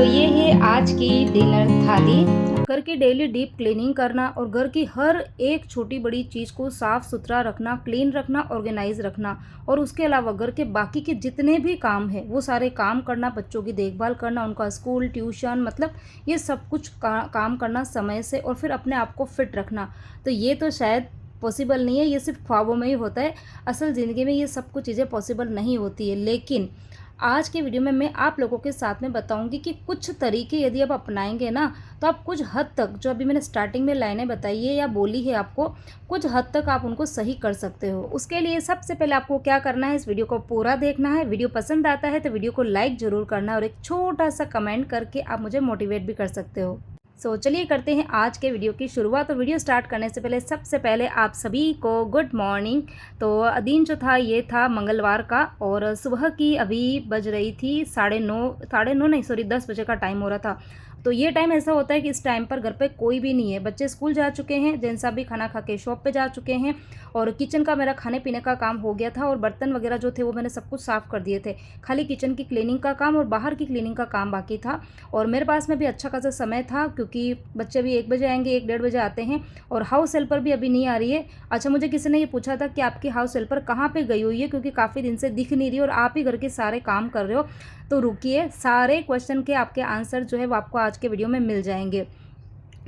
तो ये है आज की डिनर थाली। घर की डेली डीप क्लीनिंग करना और घर की हर एक छोटी बड़ी चीज़ को साफ़ सुथरा रखना, क्लीन रखना, ऑर्गेनाइज रखना और उसके अलावा घर के बाकी के जितने भी काम हैं वो सारे काम करना, बच्चों की देखभाल करना, उनका स्कूल ट्यूशन मतलब ये सब कुछ काम करना समय से और फिर अपने आप को फिट रखना। तो ये तो शायद पॉसिबल नहीं है, ये सिर्फ ख्वाबों में ही होता है। असल ज़िंदगी में ये सब कुछ चीज़ें पॉसिबल नहीं होती है। लेकिन आज के वीडियो में मैं आप लोगों के साथ में बताऊंगी कि कुछ तरीके यदि आप अपनाएंगे ना तो आप कुछ हद तक जो अभी मैंने स्टार्टिंग में लाइनें बताई है या बोली है आपको, कुछ हद तक आप उनको सही कर सकते हो। उसके लिए सबसे पहले आपको क्या करना है, इस वीडियो को पूरा देखना है। वीडियो पसंद आता है तो वीडियो को लाइक ज़रूर करना और एक छोटा सा कमेंट करके आप मुझे मोटिवेट भी कर सकते हो। चलिए करते हैं आज के वीडियो की शुरुआत। तो वीडियो स्टार्ट करने से पहले सबसे पहले आप सभी को गुड मॉर्निंग। तो दिन जो था ये था मंगलवार का और सुबह की अभी बज रही थी 9:30 नहीं सॉरी 10 बजे का टाइम हो रहा था। तो ये टाइम ऐसा होता है कि इस टाइम पर घर पे कोई भी नहीं है, बच्चे स्कूल जा चुके हैं, जेंट्स भी खाना खा के शॉप पे जा चुके हैं और किचन का मेरा खाने पीने का काम हो गया था और बर्तन वगैरह जो थे वो मैंने सब कुछ साफ़ कर दिए थे। खाली किचन की क्लीनिंग का काम और बाहर की क्लीनिंग का काम बाकी था। और मेरे पास में भी अच्छा खासा समय था क्योंकि बच्चे भी 1 बजे आएंगे, 1 डेढ़ बजे आते हैं और हाउस हेल्पर भी अभी नहीं आ रही है। अच्छा, मुझे किसी ने ये पूछा था कि आपकी हाउस हेल्पर कहाँ पे गई हुई है, क्योंकि काफ़ी दिन से दिख नहीं रही और आप ही घर के सारे काम कर रहे हो। तो रुकिए, सारे क्वेश्चन के आपके आंसर जो है वो आपको आज के वीडियो में मिल जाएंगे।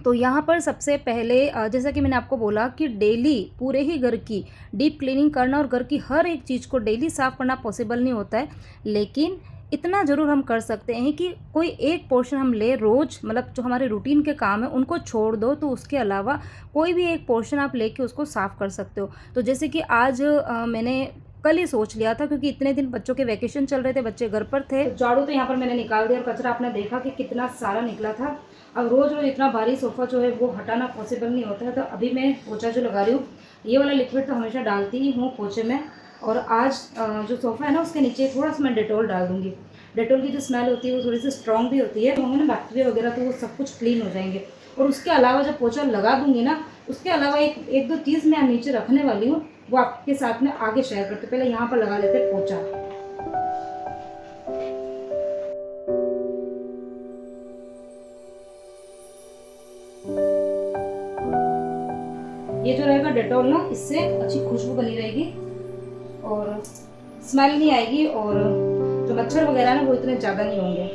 तो यहाँ पर सबसे पहले जैसा कि मैंने आपको बोला कि डेली पूरे ही घर की डीप क्लीनिंग करना और घर की हर एक चीज़ को डेली साफ़ करना पॉसिबल नहीं होता है, लेकिन इतना ज़रूर हम कर सकते हैं कि कोई एक पोर्शन हम ले रोज़, मतलब जो हमारे रूटीन के काम है उनको छोड़ दो तो उसके अलावा कोई भी एक पोर्शन आप लेके उसको साफ़ कर सकते हो। तो जैसे कि आज मैंने कल ही सोच लिया था, क्योंकि इतने दिन बच्चों के वैकेशन चल रहे थे, बच्चे घर पर थे। तो झाड़ू तो यहाँ पर मैंने निकाल दिया और कचरा आपने देखा कि कितना सारा निकला था। अब रोज़ रोज़ इतना भारी सोफ़ा जो है वो हटाना पॉसिबल नहीं होता है। तो अभी मैं पोछा जो लगा रही हूँ, ये वाला लिक्विड तो हमेशा डालती ही हूँ पोछे में। और आज जो सोफ़ा है ना उसके नीचे थोड़ा सा मैं डेटॉल डाल दूँगी। डेटॉल की जो स्मेल होती है वो थोड़ी सी स्ट्रॉन्ग भी होती है, होंगे ना बैक्टीरिया वगैरह तो वो सब कुछ क्लीन हो जाएंगे। और उसके अलावा जब पोछा लगा दूँगी ना, उसके अलावा एक दो चीज़ मैं नीचे रखने वाली हूँ, वो आपके साथ में आगे शेयर करते। पहले यहाँ पर लगा लेते पोछा। ये जो रहेगा डेटॉल ना, इससे अच्छी खुशबू बनी रहेगी और स्मेल नहीं आएगी और जो मच्छर वगैरह ना वो इतने ज़्यादा नहीं होंगे।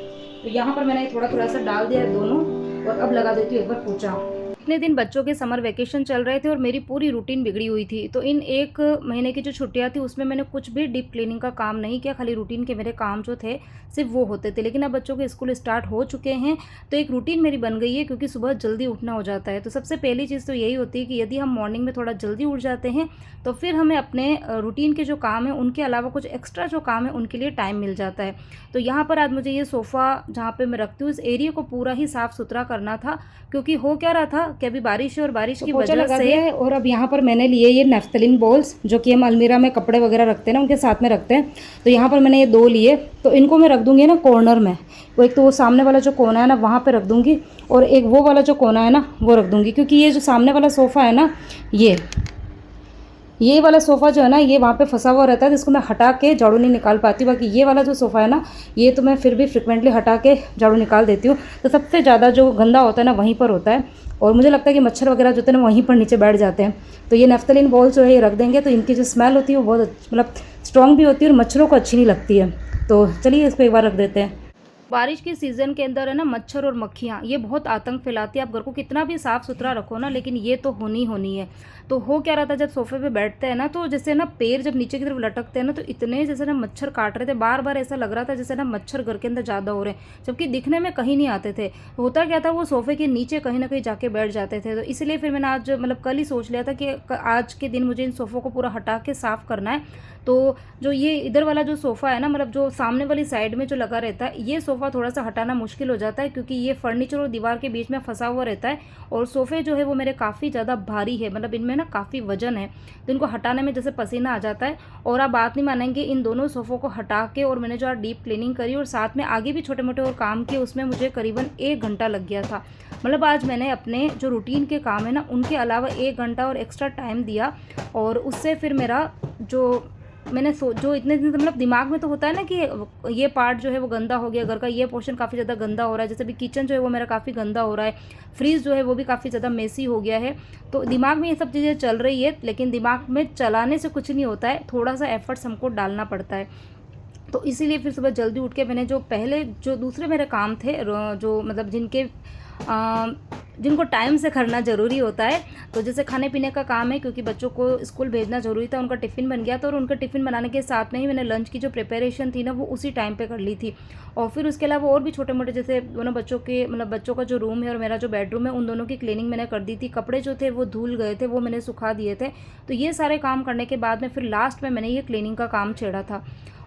तो यहाँ पर मैंने थोड़ा थोड़ा सा डाल दिया है दोनों और अब लगा देती हूँ एक बार पोछा। इतने दिन बच्चों के समर वेकेशन चल रहे थे और मेरी पूरी रूटीन बिगड़ी हुई थी। तो इन 1 महीने की जो छुट्टियां थी उसमें मैंने कुछ भी डीप क्लीनिंग का काम नहीं किया, खाली रूटीन के मेरे काम जो थे सिर्फ वो होते थे। लेकिन अब बच्चों के स्कूल स्टार्ट हो चुके हैं तो एक रूटीन मेरी बन गई है, क्योंकि सुबह जल्दी उठना हो जाता है। तो सबसे पहली चीज़ तो यही होती है कि यदि हम मॉर्निंग में थोड़ा जल्दी उठ जाते हैं तो फिर हमें अपने रूटीन के जो काम है उनके अलावा कुछ एक्स्ट्रा जो काम है उनके लिए टाइम मिल जाता है। तो यहाँ पर आज मुझे ये सोफ़ा जहाँ पर मैं रखती हूँ इस एरिया को पूरा ही साफ़ सुथरा करना था, क्योंकि हो क्या रहा था कि अभी बारिश और बारिश की वजह से। और अब यहाँ पर मैंने लिए ये नैफ्थलीन बॉल्स, जो कि हम अलमीरा में कपड़े वगैरह रखते हैं ना उनके साथ में रखते हैं। तो यहाँ पर मैंने ये 2 लिए, तो इनको मैं रख दूँगी ना कॉर्नर में। वो एक तो वो सामने वाला जो कोना है ना वहाँ पे रख दूँगी और एक वो वाला जो कोना है ना वो रख दूँगी, क्योंकि ये जो सामने वाला सोफ़ा है ना, ये वाला सोफ़ा जो है ना ये वहाँ पे फंसा हुआ रहता है, जिसको मैं हटा के झाड़ू नहीं निकाल पाती। बाकी ये वाला जो सोफ़ा है ना ये तो मैं फिर भी फ्रिक्वेंटली हटा के झाड़ू निकाल देती हूँ। तो सबसे ज़्यादा जो गंदा होता है ना वहीं पर होता है और मुझे लगता है कि मच्छर वगैरह जो होते हैं ना वहीं पर नीचे बैठ जाते हैं। तो ये नैफ्थलीन बॉल जो है ये रख देंगे तो इनकी जो स्मेल होती है वो बहुत मतलब स्ट्रॉन्ग भी होती है और मच्छरों को अच्छी नहीं लगती है। तो चलिए इसको एक बार रख देते हैं। बारिश के सीज़न के अंदर है ना मच्छर और मक्खियाँ ये बहुत आतंक फैलाती है। आप घर को कितना भी साफ़ सुथरा रखो ना, लेकिन ये तो होनी है। तो हो क्या रहा था, जब सोफ़े पे बैठते हैं ना तो जैसे ना पैर जब नीचे की तरफ लटकते हैं ना तो इतने जैसे ना मच्छर काट रहे थे, बार बार ऐसा लग रहा था जैसे ना मच्छर घर के अंदर ज़्यादा हो रहे हैं, जबकि दिखने में कहीं नहीं आते थे। होता क्या था, वो सोफ़े के नीचे कहीं ना कहीं जाके बैठ जाते थे। तो इसलिए फिर मैंने आज मतलब कल ही सोच लिया था कि आज के दिन मुझे इन सोफ़ों को पूरा हटा के साफ़ करना है। तो जो ये इधर वाला जो सोफ़ा है ना, मतलब जो सामने वाली साइड में जो लगा रहता है, ये सोफ़ा थोड़ा सा हटाना मुश्किल हो जाता है, क्योंकि ये फर्नीचर और दीवार के बीच में फंसा हुआ रहता है और सोफ़े जो है वो मेरे काफ़ी ज़्यादा भारी है, मतलब इनमें ना काफ़ी वजन है। तो इनको हटाने में जैसे पसीना आ जाता है। और आप बात नहीं मानेंगे, इन दोनों सोफ़ों को हटा के और मैंने जो आज डीप क्लीनिंग करी और साथ में आगे भी छोटे मोटे और काम किए, उसमें मुझे करीबन 1 घंटा लग गया था। मतलब आज मैंने अपने जो रूटीन के काम है ना उनके अलावा 1 घंटा और एक्स्ट्रा टाइम दिया और उससे फिर मेरा जो मैंने जो इतने दिन से मतलब दिमाग में तो होता है ना कि ये पार्ट जो है वो गंदा हो गया, घर का ये पोर्शन काफ़ी ज़्यादा गंदा हो रहा है, जैसे अभी किचन जो है वो मेरा काफ़ी गंदा हो रहा है, फ्रीज़ जो है वो भी काफ़ी ज़्यादा मेसी हो गया है। तो दिमाग में ये सब चीज़ें चल रही है, लेकिन दिमाग में चलाने से कुछ नहीं होता है, थोड़ा सा एफर्ट्स हमको डालना पड़ता है। तो इसीलिए फिर सुबह जल्दी उठ के मैंने जो दूसरे मेरे काम थे, जो मतलब जिनको टाइम से करना ज़रूरी होता है, तो जैसे खाने पीने का काम है, क्योंकि बच्चों को स्कूल भेजना ज़रूरी था, उनका टिफ़िन बन गया था, और उनका टिफ़िन बनाने के साथ में ही मैंने लंच की जो प्रिपरेशन थी ना वो उसी टाइम पे कर ली थी। और फिर उसके अलावा और भी छोटे मोटे, जैसे दोनों बच्चों के मतलब बच्चों का जो रूम है और मेरा जो बेडरूम है, उन दोनों की क्लीनिंग मैंने कर दी थी। कपड़े जो थे वो धुल गए थे, वो मैंने सुखा दिए थे। तो ये सारे काम करने के बाद में फिर लास्ट में मैंने ये क्लीनिंग का काम छेड़ा था।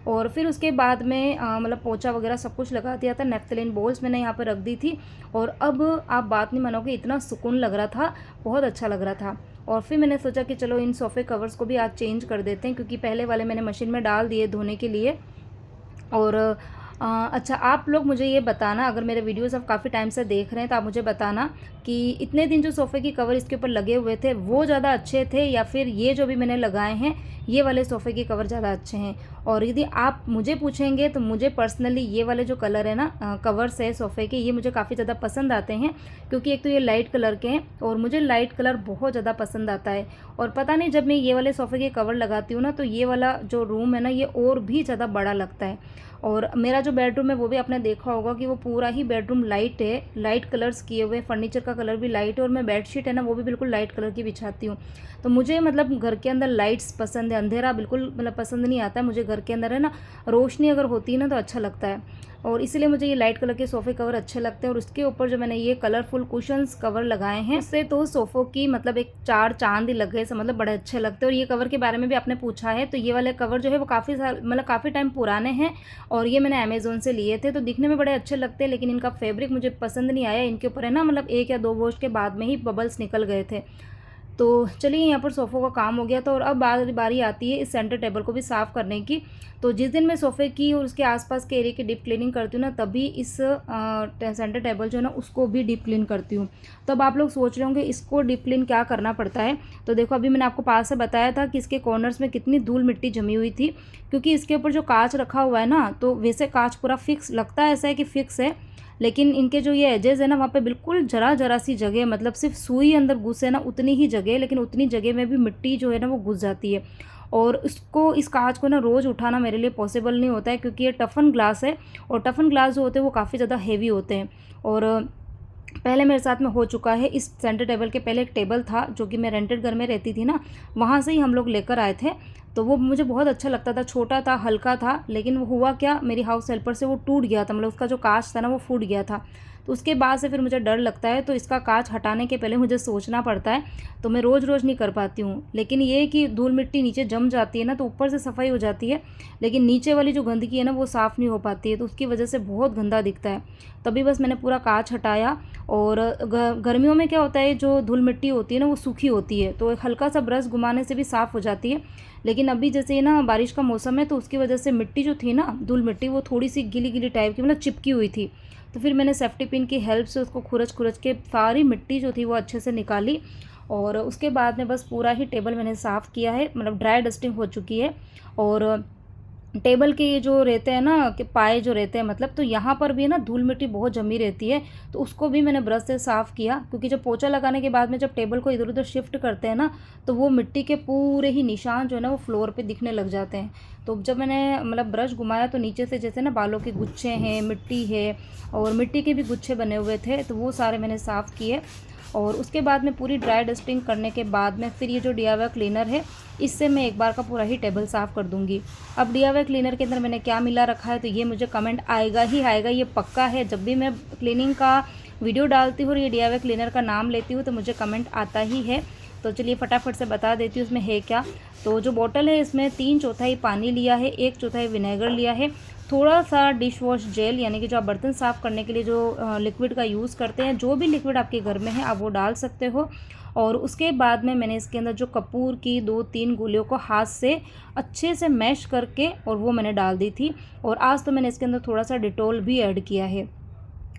और फिर उसके बाद में मतलब पोछा वगैरह सब कुछ लगा दिया था। नेफ्थलीन बॉल्स मैंने यहाँ पर रख दी थी, और अब आप बात नहीं मानोगे, इतना सुकून लग रहा था, बहुत अच्छा लग रहा था। और फिर मैंने सोचा कि चलो इन सोफ़े कवर्स को भी आज चेंज कर देते हैं, क्योंकि पहले वाले मैंने मशीन में डाल दिए धोने के लिए। और अच्छा, आप लोग मुझे ये बताना, अगर मेरे वीडियोज़ आप काफ़ी टाइम से देख रहे हैं तो आप मुझे बताना कि इतने दिन जो सोफ़े की कवर इसके ऊपर लगे हुए थे वो ज़्यादा अच्छे थे, या फिर ये जो भी मैंने लगाए हैं ये वाले सोफ़े के कवर ज़्यादा अच्छे हैं। और यदि आप मुझे पूछेंगे तो मुझे पर्सनली ये वाले जो कलर है ना कवर्स है सोफ़े के, ये मुझे काफ़ी ज़्यादा पसंद आते हैं, क्योंकि एक तो ये लाइट कलर के हैं और मुझे लाइट कलर बहुत ज़्यादा पसंद आता है। और पता नहीं, जब मैं ये वाले सोफ़े के कवर लगाती हूँ ना तो ये वाला जो रूम है ना ये और भी ज़्यादा बड़ा लगता है। और मेरा जो बेडरूम है वो भी आपने देखा होगा कि वो पूरा ही बेडरूम लाइट है, लाइट कलर्स किए हुए, फर्नीचर का कलर भी लाइट है, और मैं बेडशीट है ना वो भी बिल्कुल लाइट कलर की बिछाती हूँ। तो मुझे मतलब घर के अंदर लाइट्स पसंद है, अंधेरा बिल्कुल मतलब पसंद नहीं आता है मुझे। घर के अंदर है ना रोशनी अगर होती है ना तो अच्छा लगता है, और इसीलिए मुझे ये लाइट कलर के सोफ़े कवर अच्छे लगते हैं। और उसके ऊपर जो मैंने ये कलरफुल कुशन्स कवर लगाए हैं, उससे तो सोफ़ों की मतलब एक चार चांद ही लग गए, मतलब बड़े अच्छे लगते हैं। और ये कवर के बारे में भी आपने पूछा है, तो ये वाले कवर जो है वो काफ़ी साल मतलब काफ़ी टाइम पुराने हैं, और ये मैंने अमेज़ोन से लिए थे। तो दिखने में बड़े अच्छे लगते हैं, लेकिन इनका फैब्रिक मुझे पसंद नहीं आया। इनके ऊपर है ना मतलब 1 या 2 वॉश के बाद में ही बबल्स निकल गए थे। तो चलिए, यहाँ पर सोफ़ों का काम हो गया था, और अब बारी आती है इस सेंटर टेबल को भी साफ़ करने की। तो जिस दिन मैं सोफ़े की और उसके आसपास के एरिया की डीप क्लीनिंग करती हूँ ना, तभी इस सेंटर टेबल जो है ना उसको भी डीप क्लीन करती हूँ। तो अब आप लोग सोच रहे होंगे इसको डीप क्लीन क्या करना पड़ता है। तो देखो, अभी मैंने आपको पास से बताया था कि इसके कॉर्नर्स में कितनी धूल मिट्टी जमी हुई थी, क्योंकि इसके ऊपर जो कांच रखा हुआ है ना, तो वैसे कांच पूरा फिक्स लगता है, ऐसा है कि फिक्स है, लेकिन इनके जो ये एजेस है ना वहाँ पे बिल्कुल जरा सी जगह, मतलब सिर्फ सुई अंदर घुसे ना उतनी ही जगह, लेकिन उतनी जगह में भी मिट्टी जो है ना वो घुस जाती है। और इस कांच को ना रोज़ उठाना मेरे लिए पॉसिबल नहीं होता है, क्योंकि ये टफन ग्लास है, और टफन ग्लास जो होते हैं वो काफ़ी ज़्यादा हेवी होते हैं। और पहले मेरे साथ में हो चुका है, इस सेंटर टेबल के पहले एक टेबल था जो कि मैं रेंटेड घर में रहती थी ना, वहाँ से ही हम लोग लेकर आए थे। तो वो मुझे बहुत अच्छा लगता था, छोटा था, हल्का था, लेकिन वो हुआ क्या, मेरी हाउस हेल्पर से वो टूट गया था, मतलब उसका जो कांच था ना वो फूट गया था। तो उसके बाद से फिर मुझे डर लगता है, तो इसका कांच हटाने के पहले मुझे सोचना पड़ता है। तो मैं रोज़ रोज़ नहीं कर पाती हूँ, लेकिन ये कि धूल मिट्टी नीचे जम जाती है ना, तो ऊपर से सफाई हो जाती है, लेकिन नीचे वाली जो गंदगी है ना वो साफ़ नहीं हो पाती है, तो उसकी वजह से बहुत गंदा दिखता है। तभी बस मैंने पूरा कांच हटाया। और गर्मियों में क्या होता है, जो धूल मिट्टी होती है ना वो सूखी होती है, तो एक हल्का सा ब्रश घुमाने से भी साफ़ हो जाती है। लेकिन अभी जैसे ना बारिश का मौसम है, तो उसकी वजह से मिट्टी जो थी ना, धूल मिट्टी, वो थोड़ी सी गीली गीली टाइप की मतलब चिपकी हुई थी। तो फिर मैंने सेफ्टी पिन की हेल्प से उसको खुरच के सारी मिट्टी जो थी वो अच्छे से निकाली। और उसके बाद में बस पूरा ही टेबल मैंने साफ़ किया है, मतलब ड्राई डस्टिंग हो चुकी है। और टेबल के ये जो रहते हैं ना कि पाए जो रहते हैं, मतलब तो यहाँ पर भी ना धूल मिट्टी बहुत जमी रहती है, तो उसको भी मैंने ब्रश से साफ़ किया, क्योंकि जब पोछा लगाने के बाद में जब टेबल को इधर उधर शिफ्ट करते हैं ना, तो वो मिट्टी के पूरे ही निशान जो है ना वो फ्लोर पे दिखने लग जाते हैं। तो जब मैंने मतलब ब्रश घुमाया, तो नीचे से जैसे ना बालों के गुच्छे हैं, मिट्टी है, और मिट्टी के भी गुच्छे बने हुए थे, तो वो सारे मैंने साफ़ किए। और उसके बाद में पूरी ड्राई डस्टिंग करने के बाद में फिर ये जो DIY क्लीनर है, इससे मैं एक बार का पूरा ही टेबल साफ़ कर दूंगी। अब DIY क्लीनर के अंदर मैंने क्या मिला रखा है, तो ये मुझे कमेंट आएगा ही आएगा, ये पक्का है। जब भी मैं क्लीनिंग का वीडियो डालती हूँ और ये DIY क्लीनर का नाम लेती हूँ, तो मुझे कमेंट आता ही है। तो चलिए फटाफट से बता देती हूँ इसमें है क्या। तो जो बॉटल है, इसमें 3/4 पानी लिया है, 1/4 विनेगर लिया है, थोड़ा सा डिश वॉश जेल, यानी कि जो आप बर्तन साफ़ करने के लिए जो लिक्विड का यूज़ करते हैं, जो भी लिक्विड आपके घर में है आप वो डाल सकते हो। और उसके बाद में मैंने इसके अंदर जो कपूर की 2-3 गोलियों को हाथ से अच्छे से मैश करके और वो मैंने डाल दी थी। और आज तो मैंने इसके अंदर थोड़ा सा डिटॉल भी ऐड किया है,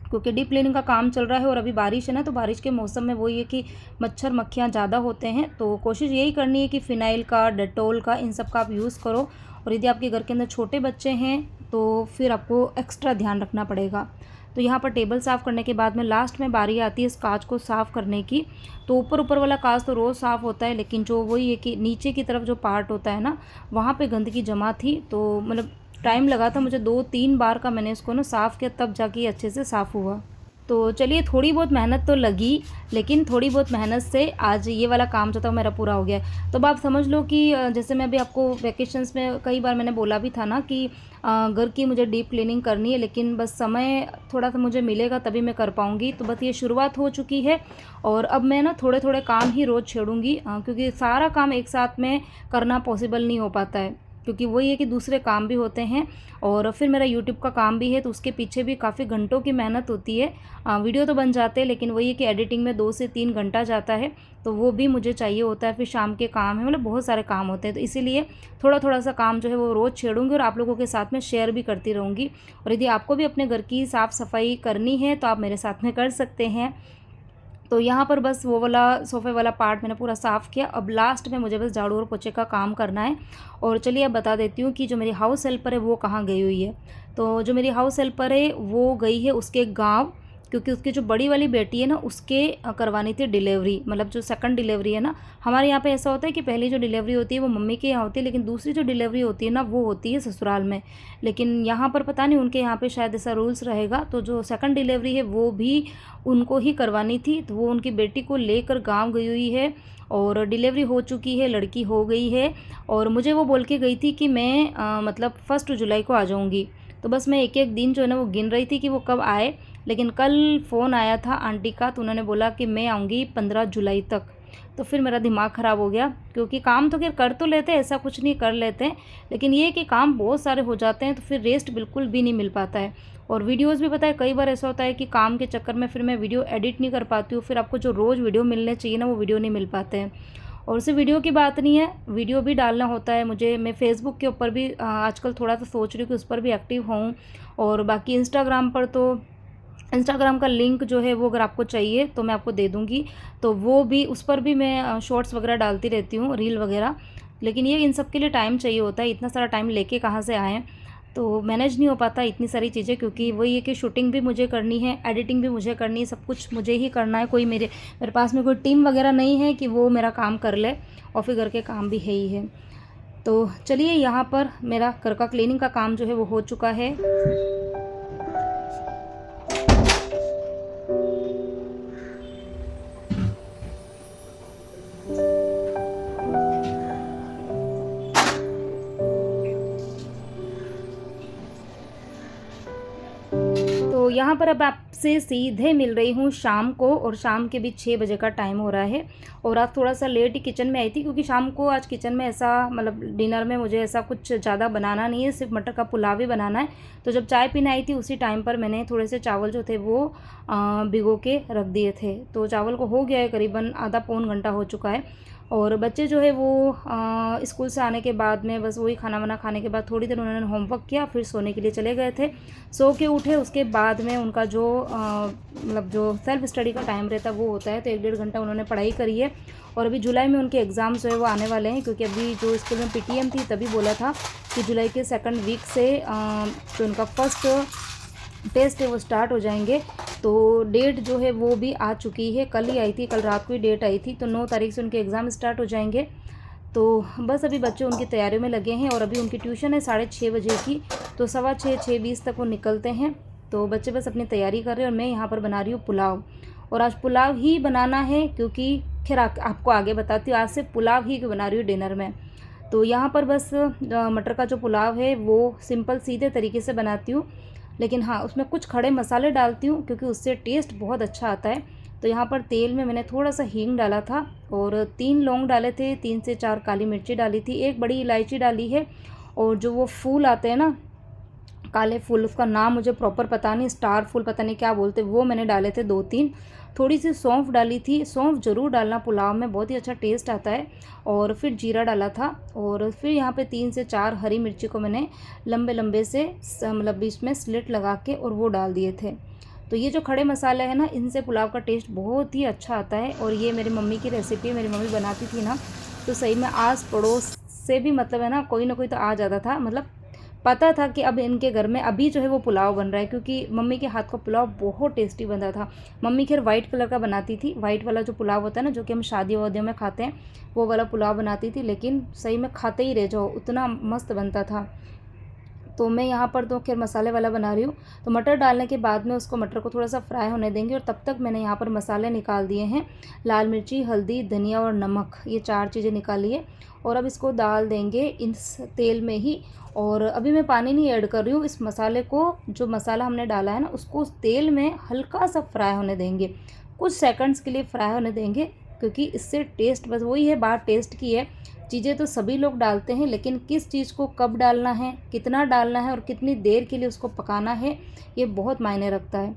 क्योंकि डीप क्लीनिंग का काम चल रहा है और अभी बारिश है ना, तो बारिश के मौसम में वो ये कि मच्छर मक्खियाँ ज़्यादा होते हैं, तो कोशिश यही करनी है कि फ़िनाइल का, डेटॉल का, इन सब का आप यूज़ करो। और यदि आपके घर के अंदर छोटे बच्चे हैं तो फिर आपको एक्स्ट्रा ध्यान रखना पड़ेगा। तो यहाँ पर टेबल साफ़ करने के बाद में लास्ट में बारी आती है इस कांच को साफ़ करने की। तो ऊपर वाला कांच तो रोज़ साफ़ होता है, लेकिन जो वही है कि नीचे की तरफ जो पार्ट होता है ना, वहाँ पे गंदगी जमा थी। तो मतलब टाइम लगा था मुझे, 2-3 बार का मैंने इसको ना साफ़ किया, तब जाके ये अच्छे से साफ़ हुआ। तो चलिए, थोड़ी बहुत मेहनत तो लगी, लेकिन थोड़ी बहुत मेहनत से आज ये वाला काम जो था मेरा पूरा हो गया। तो अब आप समझ लो कि जैसे मैं अभी आपको वैकेशंस में कई बार मैंने बोला भी था ना कि घर की मुझे डीप क्लीनिंग करनी है, लेकिन बस समय थोड़ा सा मुझे मिलेगा तभी मैं कर पाऊँगी। तो बस ये शुरुआत हो चुकी है और अब मैं ना थोड़े थोड़े काम ही रोज़ छेड़ूँगी, क्योंकि सारा काम एक साथ में करना पॉसिबल नहीं हो पाता है, क्योंकि वही है कि दूसरे काम भी होते हैं और फिर मेरा यूट्यूब का काम भी है, तो उसके पीछे भी काफ़ी घंटों की मेहनत होती है। वीडियो तो बन जाते हैं, लेकिन वही है कि एडिटिंग में 2 से 3 घंटा जाता है, तो वो भी मुझे चाहिए होता है। फिर शाम के काम है, मतलब बहुत सारे काम होते हैं, तो इसीलिए थोड़ा थोड़ा सा काम जो है वो रोज़ छेड़ूँगी और आप लोगों के साथ में शेयर भी करती रहूँगी। और यदि आपको भी अपने घर की साफ़ सफाई करनी है तो आप मेरे साथ में कर सकते हैं। तो यहाँ पर बस वो वाला सोफ़े वाला पार्ट मैंने पूरा साफ़ किया। अब लास्ट में मुझे बस झाड़ू और पोछे का काम करना है। और चलिए अब बता देती हूँ कि जो मेरी हाउस हेल्पर है वो कहाँ गई हुई है। तो जो मेरी हाउस हेल्पर है वो गई है उसके गाँव, क्योंकि उसकी जो बड़ी वाली बेटी है ना, उसके करवानी थी डिलीवरी, मतलब जो सेकंड डिलीवरी है ना। हमारे यहाँ पे ऐसा होता है कि पहली जो डिलीवरी होती है वो मम्मी के यहाँ होती है, लेकिन दूसरी जो डिलीवरी होती है ना वो होती है ससुराल में। लेकिन यहाँ पर पता नहीं, उनके यहाँ पे शायद ऐसा रूल्स रहेगा। तो जो सेकंड डिलीवरी है वो भी उनको ही करवानी थी, तो वो उनकी बेटी को लेकर गाँव गई हुई है और डिलीवरी हो चुकी है, लड़की हो गई है। और मुझे वो बोल के गई थी कि मैं मतलब 1 जुलाई को आ जाऊँगी। तो बस मैं एक एक दिन जो है ना वो गिन रही थी कि वो कब आए। लेकिन कल फ़ोन आया था आंटी का, तो उन्होंने बोला कि मैं आऊँगी 15 जुलाई तक। तो फिर मेरा दिमाग ख़राब हो गया, क्योंकि काम तो खैर कर तो लेते हैं, ऐसा कुछ नहीं, कर लेते हैं, लेकिन ये है कि काम बहुत सारे हो जाते हैं तो फिर रेस्ट बिल्कुल भी नहीं मिल पाता है। और वीडियोज़ भी पता है कई बार ऐसा होता है कि काम के चक्कर में फिर मैं वीडियो एडिट नहीं कर पाती हूँ, फिर आपको जो रोज़ वीडियो मिलने चाहिए ना वो वीडियो नहीं मिल पाते हैं। और सिर्फ वीडियो की बात नहीं है, वीडियो भी डालना होता है मुझे। मैं फ़ेसबुक के ऊपर भी आजकल थोड़ा सा सोच रही हूँ कि उस पर भी एक्टिव हूँ। और बाकी इंस्टाग्राम पर तो इंस्टाग्राम का लिंक जो है वो अगर आपको चाहिए तो मैं आपको दे दूँगी, तो वो भी, उस पर भी मैं शॉर्ट्स वगैरह डालती रहती हूँ, रील वगैरह। लेकिन ये इन सब के लिए टाइम चाहिए होता है, इतना सारा टाइम लेके कहाँ से आएँ, तो मैनेज नहीं हो पाता इतनी सारी चीज़ें, क्योंकि वही है कि शूटिंग भी मुझे करनी है, एडिटिंग भी मुझे करनी है, सब कुछ मुझे ही करना है। कोई मेरे पास में कोई टीम वगैरह नहीं है कि वो मेरा काम कर ले, और फिर घर के काम भी है ही है। तो चलिए, यहाँ पर मेरा घर का क्लीनिंग का काम जो है वो हो चुका है। तो यहाँ पर अब आपसे सीधे मिल रही हूँ शाम को, और शाम के भी 6 बजे का टाइम हो रहा है। और आज थोड़ा सा लेट ही किचन में आई थी, क्योंकि शाम को आज किचन में ऐसा, मतलब डिनर में मुझे ऐसा कुछ ज़्यादा बनाना नहीं है, सिर्फ मटर का पुलाव ही बनाना है। तो जब चाय पीने आई थी उसी टाइम पर मैंने थोड़े से चावल जो थे वो भिगो के रख दिए थे। तो चावल को हो गया है करीबन आधा पौन घंटा हो चुका है। और बच्चे जो है वो स्कूल से आने के बाद में बस वही खाना वाना खाने के बाद थोड़ी देर उन्होंने होमवर्क किया, फिर सोने के लिए चले गए थे। सो के उठे, उसके बाद में उनका जो मतलब जो सेल्फ स्टडी का टाइम रहता है वो होता है, तो 1-1.5 घंटा उन्होंने पढ़ाई करी है। और अभी जुलाई में उनके एग्ज़ाम्स जो है वो आने वाले हैं, क्योंकि अभी जो स्कूल में पीटीएम थी तभी बोला था कि जुलाई के 2nd वीक से जो उनका फर्स्ट टेस्ट है वो स्टार्ट हो जाएंगे। तो डेट जो है वो भी आ चुकी है, कल ही आई थी, कल रात को ही डेट आई थी। तो 9 तारीख से उनके एग्ज़ाम स्टार्ट हो जाएंगे। तो बस अभी बच्चे उनकी तैयारियों में लगे हैं, और अभी उनकी ट्यूशन है 6:30 बजे की, तो 6:15 6:20 तक वो निकलते हैं। तो बच्चे बस अपनी तैयारी कर रहे हैं और मैं यहाँ पर बना रही हूँ पुलाव। और आज पुलाव ही बनाना है, क्योंकि खैर आपको आगे बताती हूँ, आज से पुलाव ही बना रही हूँ डिनर में। तो यहाँ पर बस मटर का जो पुलाव है वो सिंपल सीधे तरीके से बनाती हूँ, लेकिन हाँ उसमें कुछ खड़े मसाले डालती हूँ, क्योंकि उससे टेस्ट बहुत अच्छा आता है। तो यहाँ पर तेल में मैंने थोड़ा सा हींग डाला था, और 3 लौंग डाले थे, 3 से 4 काली मिर्ची डाली थी, 1 बड़ी इलायची डाली है। और जो वो फूल आते हैं ना काले फूल, उसका नाम मुझे प्रॉपर पता नहीं, स्टार फूल पता नहीं क्या बोलते, वो मैंने डाले थे 2-3। थोड़ी सी सौंफ डाली थी, सौंफ ज़रूर डालना पुलाव में, बहुत ही अच्छा टेस्ट आता है। और फिर जीरा डाला था, और फिर यहाँ पे 3 से 4 हरी मिर्ची को मैंने लंबे लंबे से मतलब बीच में स्लिट लगा के और वो डाल दिए थे। तो ये जो खड़े मसाले हैं ना, इनसे पुलाव का टेस्ट बहुत ही अच्छा आता है। और ये मेरी मम्मी की रेसिपी है, मेरी मम्मी बनाती थी ना, तो सही में आस पड़ोस से भी मतलब है ना कोई तो आ जाता था। मतलब पता था कि अब इनके घर में अभी जो है वो पुलाव बन रहा है, क्योंकि मम्मी के हाथ का पुलाव बहुत टेस्टी बनता था। मम्मी खैर वाइट कलर का बनाती थी, वाइट वाला जो पुलाव होता है ना, जो कि हम शादी वादियों में खाते हैं, वो वाला पुलाव बनाती थी। लेकिन सही में खाते ही रह जाओ, उतना मस्त बनता था। तो मैं यहाँ पर तो खैर मसाले वाला बना रही हूँ। तो मटर डालने के बाद में उसको, मटर को थोड़ा सा फ्राई होने देंगे, और तब तक मैंने यहाँ पर मसाले निकाल दिए हैं। लाल मिर्ची, हल्दी, धनिया और नमक, ये 4 चीज़ें निकाली है। और अब इसको डाल देंगे इस तेल में ही। और अभी मैं पानी नहीं ऐड कर रही हूँ। इस मसाले को, जो मसाला हमने डाला है ना, उसको उस तेल में हल्का सा फ्राई होने देंगे, कुछ सेकंड्स के लिए फ्राई होने देंगे, क्योंकि इससे टेस्ट, बस वही है बात टेस्ट की है। चीज़ें तो सभी लोग डालते हैं, लेकिन किस चीज़ को कब डालना है, कितना डालना है और कितनी देर के लिए उसको पकाना है, ये बहुत मायने रखता है।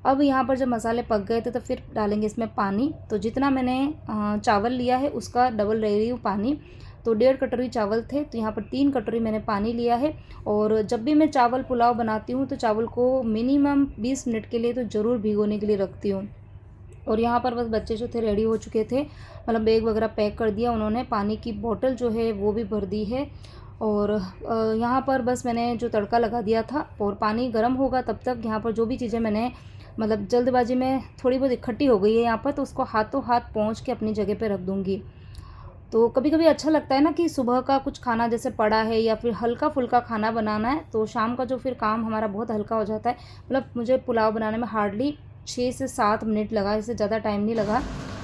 अब यहाँ पर जब मसाले पक गए थे तो फिर डालेंगे इसमें पानी। तो जितना मैंने चावल लिया है उसका डबल ले रही हूँ पानी। तो 1.5 कटोरी चावल थे, तो यहाँ पर 3 कटोरी मैंने पानी लिया है। और जब भी मैं चावल पुलाव बनाती हूँ तो चावल को मिनिमम 20 मिनट के लिए तो ज़रूर भिगोने के लिए रखती हूँ। और यहाँ पर बस बच्चे जो थे रेडी हो चुके थे, मतलब बैग वगैरह पैक कर दिया उन्होंने, पानी की बोतल जो है वो भी भर दी है। और यहाँ पर बस मैंने जो तड़का लगा दिया था, और पानी गर्म होगा तब तक यहाँ पर जो भी चीज़ें मैंने, मतलब जल्दबाजी में थोड़ी बहुत इकट्ठी हो गई है यहाँ पर, तो उसको हाथों हाथ पहुँच के अपनी जगह पर रख दूँगी। तो कभी कभी अच्छा लगता है ना कि सुबह का कुछ खाना जैसे पड़ा है या फिर हल्का फुल्का खाना बनाना है, तो शाम का जो फिर काम हमारा बहुत हल्का हो जाता है। मतलब मुझे पुलाव बनाने में हार्डली 6 से 7 मिनट लगा, इससे ज़्यादा टाइम नहीं लगा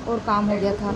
और काम हो गया था।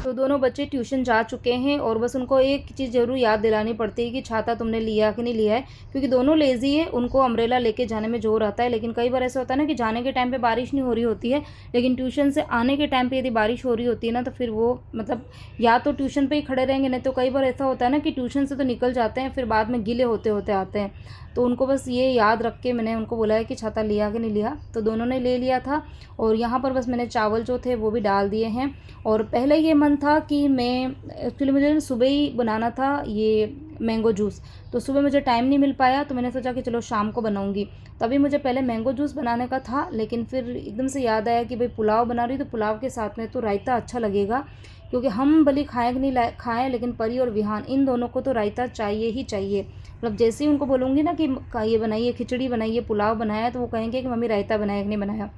तो दोनों बच्चे ट्यूशन जा चुके हैं, और बस उनको एक चीज़ ज़रूर याद दिलानी पड़ती है कि छाता तुमने लिया कि नहीं लिया है, क्योंकि दोनों लेज़ी है, उनको अम्ब्रेला लेके जाने में ज़ोर आता है। लेकिन कई बार ऐसा होता है ना कि जाने के टाइम पे बारिश नहीं हो रही होती है, लेकिन ट्यूशन से आने के टाइम पे यदि बारिश हो रही होती है ना, तो फिर वो मतलब या तो ट्यूशन पर ही खड़े रहेंगे, नहीं तो कई बार ऐसा होता है ना कि ट्यूशन से तो निकल जाते हैं, फिर बाद में गीले होते होते आते हैं। तो उनको बस ये याद रख के मैंने उनको बोला है कि छाता लिया कि नहीं लिया, तो दोनों ने ले लिया था। और यहाँ पर बस मैंने चावल जो थे वो भी डाल दिए हैं। और पहले ये मन था कि मैं, एक्चुअली मुझे सुबह ही बनाना था ये मैंगो जूस, तो सुबह मुझे टाइम नहीं मिल पाया, तो मैंने सोचा कि चलो शाम को बनाऊंगी। तभी मुझे पहले मैंगो जूस बनाने का था, लेकिन फिर एकदम से याद आया कि भाई पुलाव बना रही, तो पुलाव के साथ में तो रायता अच्छा लगेगा, क्योंकि हम भले खाएं कि नहीं खाएं, लेकिन परी और विहान इन दोनों को तो रायता चाहिए ही चाहिए। मतलब जैसे ही उनको बोलूँगी ना कि ये बनाइए, खिचड़ी बनाइए, पुलाव बनाया, तो वो कहेंगे कि मम्मी रायता बनाया कि नहीं बनाया।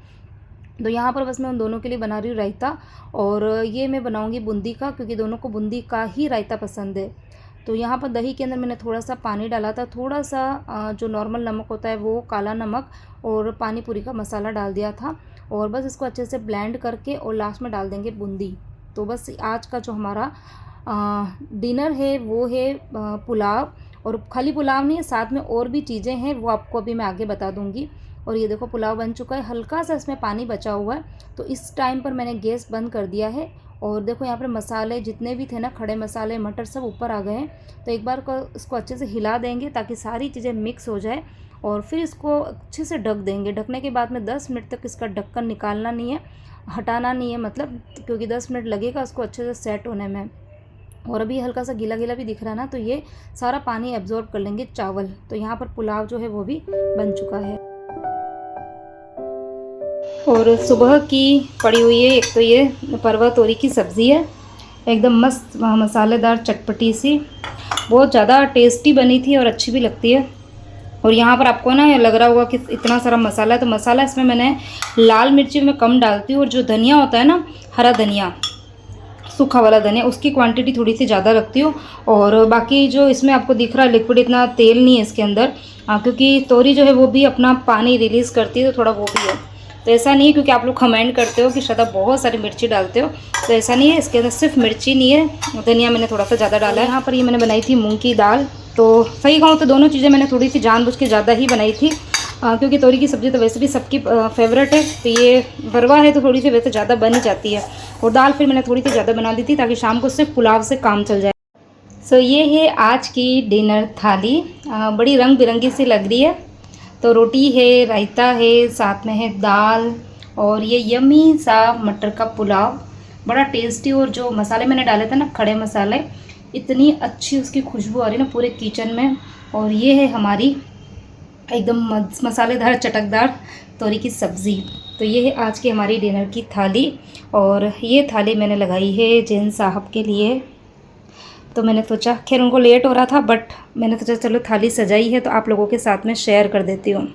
तो यहाँ पर बस मैं उन दोनों के लिए बना रही हूँ रायता। और ये मैं बनाऊँगी बूंदी का, क्योंकि दोनों को बूंदी का ही रायता पसंद है। तो यहाँ पर दही के अंदर मैंने थोड़ा सा पानी डाला था, थोड़ा सा जो नॉर्मल नमक होता है वो काला नमक, और पानी पूरी का मसाला डाल दिया था। और बस इसको अच्छे से ब्लेंड करके और लास्ट में डाल देंगे बूंदी। तो बस आज का जो हमारा डिनर है वो है पुलाव। और खाली पुलाव नहीं है, साथ में और भी चीज़ें हैं, वो आपको अभी मैं आगे बता दूँगी। और ये देखो पुलाव बन चुका है, हल्का सा इसमें पानी बचा हुआ है, तो इस टाइम पर मैंने गैस बंद कर दिया है। और देखो यहाँ पर मसाले जितने भी थे ना, खड़े मसाले, मटर, सब ऊपर आ गए हैं। तो एक बार को इसको अच्छे से हिला देंगे ताकि सारी चीज़ें मिक्स हो जाए, और फिर इसको अच्छे से ढक देंगे। ढकने के बाद में 10 मिनट तक इसका ढक्कन निकालना नहीं है, हटाना नहीं है, मतलब क्योंकि 10 मिनट लगेगा उसको अच्छे से सेट होने में। और अभी हल्का सा गीला गीला भी दिख रहा है ना, तो ये सारा पानी एब्जॉर्ब कर लेंगे चावल। तो यहाँ पर पुलाव जो है वो भी बन चुका है। और सुबह की पड़ी हुई है, एक तो ये परवा तोरी की सब्ज़ी है, एकदम मस्त मसालेदार चटपटी सी, बहुत ज़्यादा टेस्टी बनी थी और अच्छी भी लगती है। और यहाँ पर आपको ना लग रहा होगा कि इतना सारा मसाला है, तो मसाला इसमें मैंने लाल मिर्ची में कम डालती हूँ, और जो धनिया होता है ना, हरा धनिया, सूखा वाला धनिया, उसकी क्वांटिटी थोड़ी सी ज़्यादा रखती हूँ। और बाकी जो इसमें आपको दिख रहा है लिक्विड, इतना तेल नहीं है इसके अंदर, क्योंकि तोरी जो है वो भी अपना पानी रिलीज़ करती है, तो थोड़ा वो भी है। तो ऐसा नहीं है, क्योंकि आप लोग कमेंट करते हो कि श्रद्धा बहुत सारी मिर्ची डालते हो, तो ऐसा नहीं है, इसके अंदर सिर्फ मिर्ची नहीं है, धनिया मैंने थोड़ा सा ज़्यादा डाला है। यहाँ पर ये मैंने बनाई थी मूँग की दाल। तो सही कहूँ तो दोनों चीज़ें मैंने थोड़ी सी जानबूझ के ज़्यादा ही बनाई थी, क्योंकि तोरी की सब्ज़ी तो वैसे भी सबकी फेवरेट है, तो ये भरवा है तो थोड़ी सी वैसे ज़्यादा बन ही जाती है। और दाल फिर मैंने थोड़ी सी ज़्यादा बना दी थी, ताकि शाम को सिर्फ पुलाव से काम चल जाए। सो ये है आज की डिनर थाली, बड़ी रंग बिरंगी सी लग रही है। तो रोटी है, रायता है, साथ में है दाल, और ये यम्मी सा मटर का पुलाव, बड़ा टेस्टी, और जो मसाले मैंने डाले थे ना, खड़े मसाले, इतनी अच्छी उसकी खुशबू आ रही ना पूरे किचन में। और ये है हमारी एकदम मसालेदार चटकदार तोरी की सब्ज़ी। तो ये है आज की हमारी डिनर की थाली, और ये थाली मैंने लगाई है जैन साहब के लिए। तो मैंने सोचा, खैर उनको लेट हो रहा था, बट मैंने सोचा चलो थाली सजाई है तो आप लोगों के साथ में शेयर कर देती हूँ।